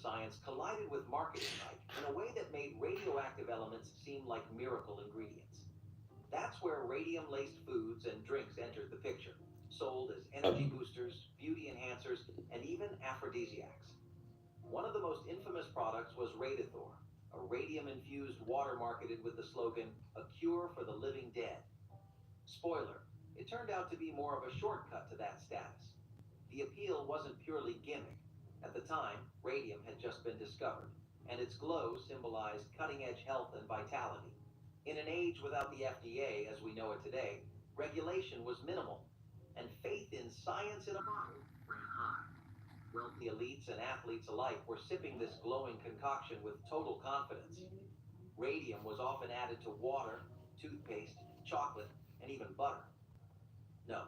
science collided with marketing hype in a way that made radioactive elements seem like miracle ingredients. That's where radium-laced foods and drinks entered the picture, sold as energy boosters, beauty enhancers, and even aphrodisiacs. One of the most infamous products was Radithor, a radium-infused water marketed with the slogan, "A cure for the living dead." Spoiler, it turned out to be more of a shortcut to that status. The appeal wasn't purely gimmick. At the time, radium had just been discovered, and its glow symbolized cutting-edge health and vitality. In an age without the FDA as we know it today, regulation was minimal, and faith in science in a bottle ran high. Wealthy elites and athletes alike were sipping this glowing concoction with total confidence. Radium was often added to water, toothpaste, chocolate, and even butter. No,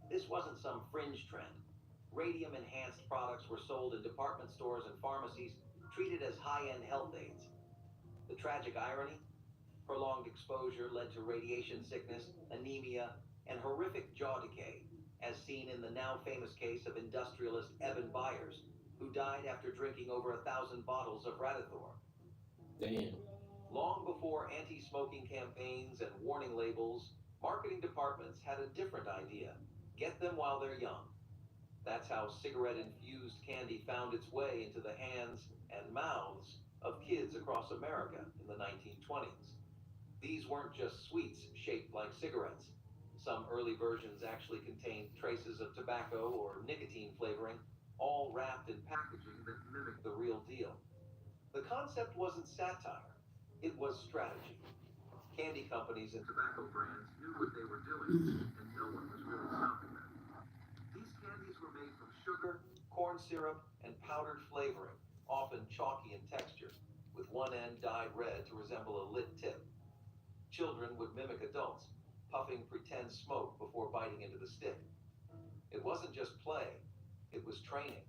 this wasn't some fringe trend. Radium-enhanced products were sold in department stores and pharmacies, treated as high-end health aids. The tragic irony? Prolonged exposure led to radiation sickness, anemia, and horrific jaw decay, as seen in the now famous case of industrialist Evan Byers, who died after drinking over 1,000 bottles of Radithor. Damn. Long before anti-smoking campaigns and warning labels, marketing departments had a different idea: get them while they're young. That's how cigarette-infused candy found its way into the hands and mouths of kids across America in the 1920s. These weren't just sweets shaped like cigarettes. Some early versions actually contained traces of tobacco or nicotine flavoring, all wrapped in packaging that mimicked the real deal. The concept wasn't satire, it was strategy. Candy companies and tobacco brands knew what they were doing, and no one was really stopping them. These candies were made from sugar, corn syrup, and powdered flavoring, often chalky in texture, with one end dyed red to resemble a lit tip. Children would mimic adults, puffing pretend smoke before biting into the stick. It wasn't just play, it was training.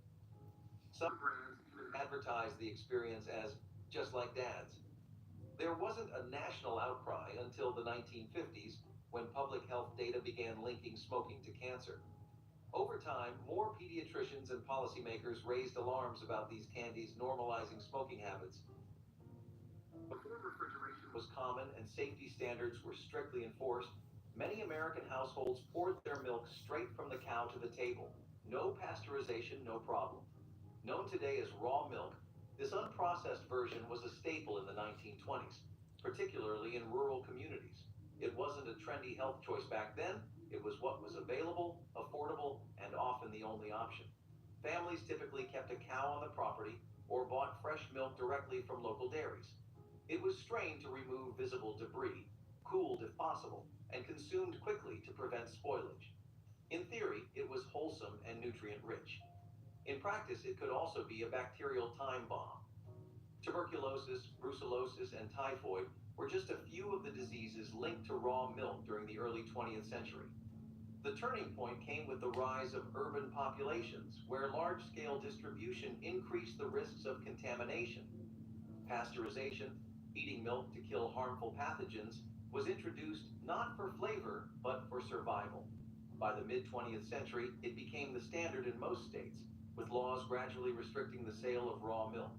Some brands even advertised the experience as just like Dad's. There wasn't a national outcry until the 1950s, when public health data began linking smoking to cancer. Over time, more pediatricians and policymakers raised alarms about these candies normalizing smoking habits. Before refrigeration was common and safety standards were strictly enforced, many American households poured their milk straight from the cow to the table. No pasteurization, no problem. Known today as raw milk, this unprocessed version was a staple in the 1920s, particularly in rural communities. It wasn't a trendy health choice back then, it was what was available, affordable, and often the only option. Families typically kept a cow on the property or bought fresh milk directly from local dairies. It was strained to remove visible debris, cooled if possible, and consumed quickly to prevent spoilage. In theory, it was wholesome and nutrient-rich. In practice, it could also be a bacterial time bomb. Tuberculosis, brucellosis, and typhoid were just a few of the diseases linked to raw milk during the early 20th century. The turning point came with the rise of urban populations, where large-scale distribution increased the risks of contamination. Pasteurization, heating milk to kill harmful pathogens, was introduced not for flavor, but for survival. By the mid-20th century, it became the standard in most states, with laws gradually restricting the sale of raw milk.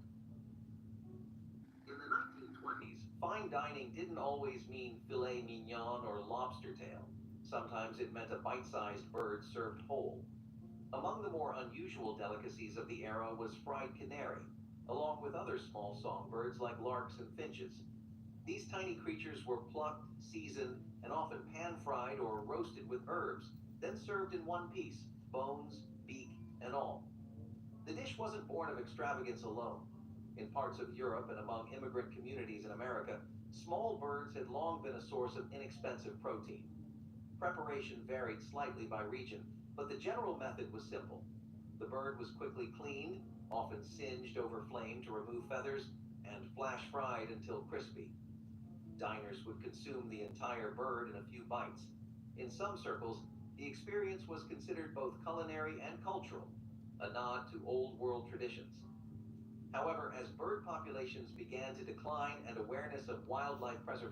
In the 1920s, fine dining didn't always mean filet mignon or lobster tail. Sometimes it meant a bite-sized bird served whole. Among the more unusual delicacies of the era was fried canary, along with other small songbirds like larks and finches. These tiny creatures were plucked, seasoned, and often pan-fried or roasted with herbs, then served in one piece, bones, beak, and all. The dish wasn't born of extravagance alone. In parts of Europe and among immigrant communities in America, small birds had long been a source of inexpensive protein. Preparation varied slightly by region, but the general method was simple. The bird was quickly cleaned, often singed over flame to remove feathers, and flash fried until crispy. Diners would consume the entire bird in a few bites. In some circles, the experience was considered both culinary and cultural, a nod to old world traditions. However, as bird populations began to decline and awareness of wildlife preservation